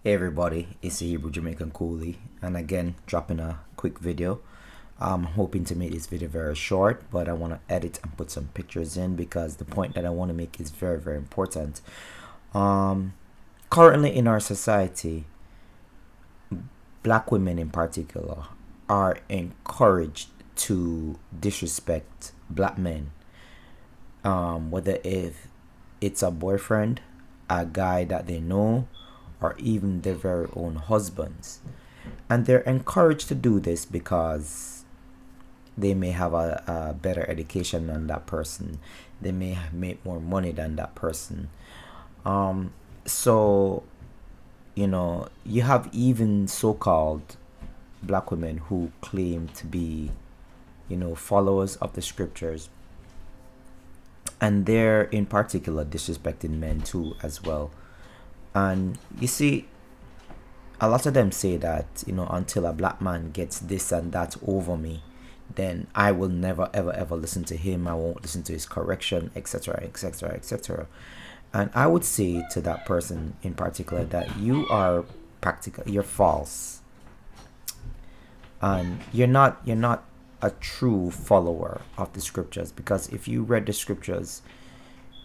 Hey everybody, it's the Hebrew Jamaican Coolie, and again dropping a quick video. I'm hoping to make this video very short, but I want to edit and put some pictures in because the point that I want to make is very, very important. Currently in our society, black women in particular are encouraged to disrespect black men, whether if it's a boyfriend, a guy that they know, or even their very own husbands. And they're encouraged to do this because they may have a better education than that person. They may make more money than that person. So, you have even so-called black women who claim to be, followers of the scriptures. And they're in particular disrespecting men too as well. And you see, a lot of them say that, until a black man gets this and that over me, then I will never, ever, ever listen to him. I won't listen to his correction, etc., etc., etc. And I would say to that person in particular that you are you're false. And you're not a true follower of the scriptures, because if you read the scriptures,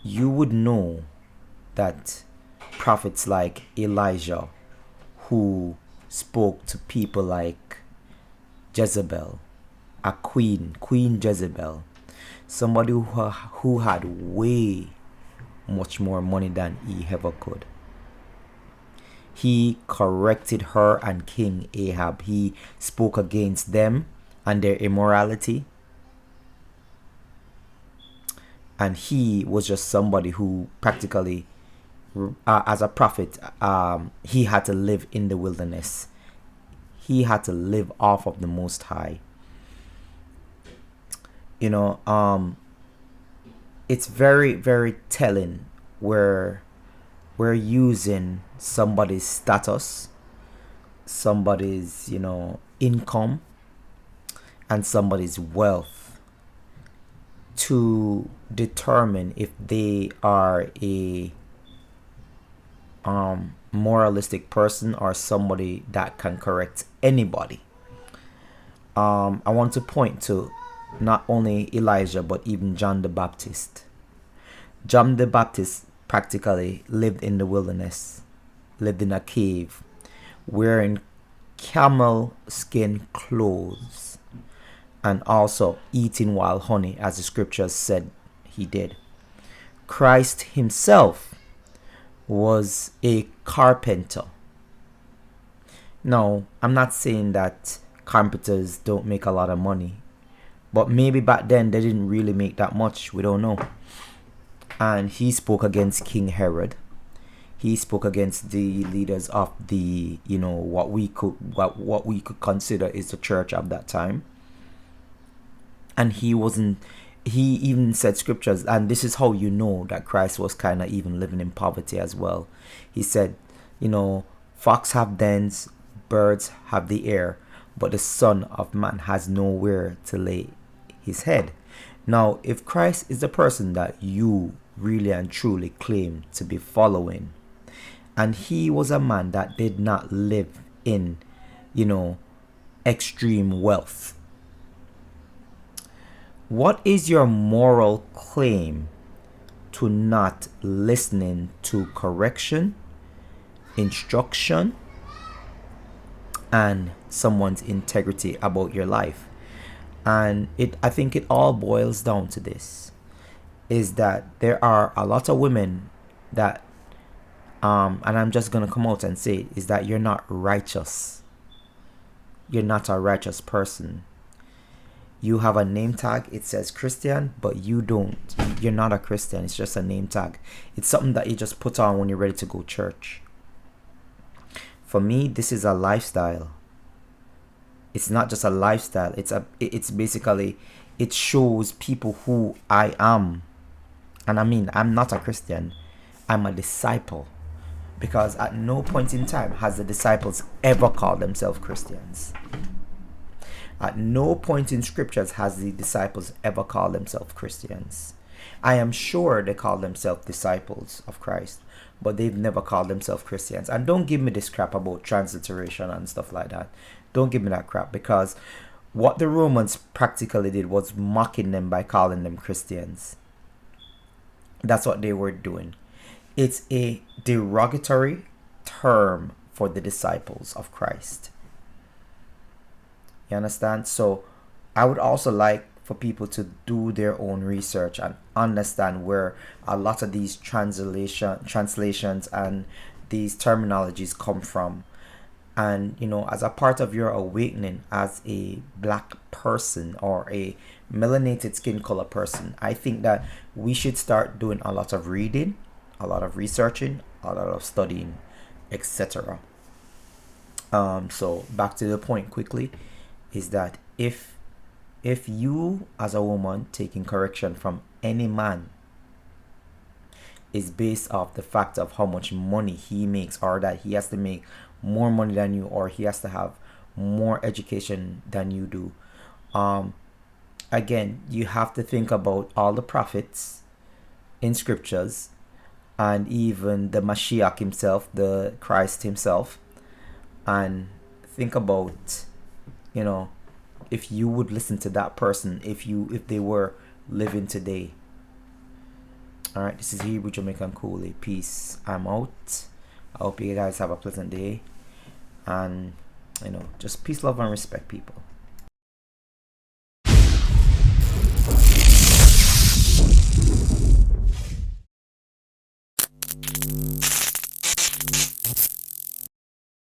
you would know that prophets like Elijah, who spoke to people like Jezebel, a queen Jezebel, somebody who had way much more money than he ever could. He corrected her and King Ahab. He spoke against them and their immorality. And he was just somebody who practically, as a prophet, he had to live in the wilderness. He had to live off of the Most High. It's very, very telling where we're using somebody's status, somebody's, income, and somebody's wealth to determine if they are a moralistic person or somebody that can correct anybody. I want to point to not only Elijah but even John the Baptist. John the Baptist practically lived in the wilderness, lived in a cave, wearing camel skin clothes, and also eating wild honey, as the scriptures said he did. Christ himself was a carpenter. Now, I'm not saying that carpenters don't make a lot of money, but maybe back then they didn't really make that much. We don't know. And he spoke against King Herod. He spoke against the leaders of the, what we could consider is the church of that time. And he even said scriptures, and this is how you know that Christ was kind of even living in poverty as well. He said, fox have dens, birds have the air, but the Son of Man has nowhere to lay his head. Now, if Christ is the person that you really and truly claim to be following, and he was a man that did not live in, extreme wealth, what is your moral claim to not listening to correction, instruction, and someone's integrity about your life? And I think it all boils down to this, is that there are a lot of women that, and I'm just going to come out and say, is that you're not righteous. You're not a righteous person. You have a name tag, it says Christian, but you don't. You're not a Christian. It's just a name tag. It's something that you just put on when you're ready to go to church. For me, this is a lifestyle. It's not just a lifestyle. It's basically, it shows people who I am. And I mean, I'm not a Christian. I'm a disciple. Because at no point in time has the disciples ever called themselves Christians. At no point in scriptures has the disciples ever called themselves Christians. I am sure they call themselves disciples of Christ, but they've never called themselves Christians. And don't give me this crap about transliteration and stuff like that. Don't give me that crap, because what the Romans practically did was mocking them by calling them Christians. That's what they were doing. It's a derogatory term for the disciples of Christ. You understand? So I would also like for people to do their own research and understand where a lot of these translations and these terminologies come from. And as a part of your awakening as a black person or a melanated skin color person, I think that we should start doing a lot of reading, a lot of researching, a lot of studying, etc. So back to the point quickly, is that if you as a woman taking correction from any man is based off the fact of how much money he makes, or that he has to make more money than you, or he has to have more education than you do, again, you have to think about all the prophets in scriptures, and even the Mashiach himself, the Christ himself, and think about, if you would listen to that person if they were living today. All right, this is Hebrew Jamaican Coolie. Peace. I'm out. I hope you guys have a pleasant day, and just peace, love, and respect, people.